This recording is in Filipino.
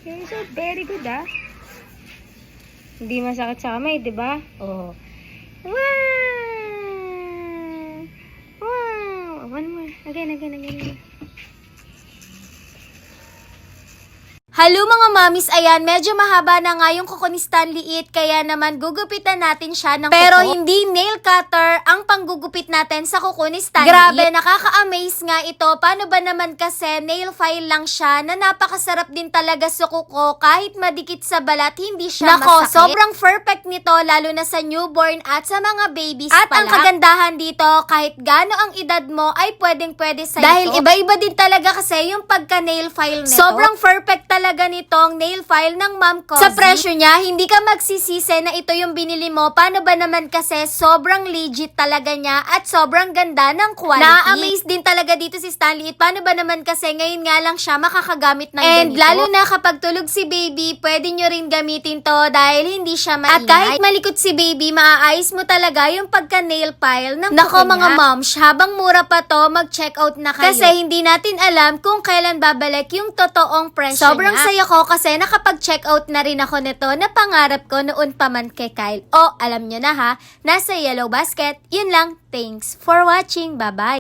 So, very good, ah. Hindi masakit sa kamay, di ba? Oh. Wow! Wow! One more. Again. Hello mga mamis, ayan, medyo mahaba na nga yung kuko ni Stanley It, kaya naman gugupitan natin siya ng pero kuko. Hindi nail cutter ang panggugupit natin sa kuko ni Stanley It. Grabe, nakaka-amaze nga ito. Paano ba naman kasi nail file lang siya na napakasarap din talaga sa kuko kahit madikit sa balat, hindi siya masakit. Sobrang perfect nito lalo na sa newborn at sa mga babies at pa lang. At ang kagandahan dito, kahit gaano ang edad mo ay pwedeng-pwede sa dahil ito. Iba-iba din talaga kasi yung pagka-nail file nito. Sobrang perfect talaga nitong nail file ng Ma'am Cozy. Sa presyo niya, hindi ka magsisisi na ito yung binili mo. Paano ba naman kasi sobrang legit talaga niya at sobrang ganda ng quality. Na-amaze din talaga dito si Stanley It. Paano ba naman kasi ngayon nga lang siya makakagamit ng ganito. And lalo na kapag tulog si baby, pwede nyo rin gamitin to dahil hindi siya maingay. At kahit malikot si baby, maaayos mo talaga yung pagka-nail file ng nako mga moms, habang mura pa to, mag-check out na kayo. Kasi hindi natin alam kung kailan babalik yung totoong presyo niya. Sobrang saya ko kasi nakapag-check out na rin ako nito na pangarap ko noon pa man kay Kyle. O, alam nyo na ha, nasa yellow basket. Yun lang. Thanks for watching. Bye-bye.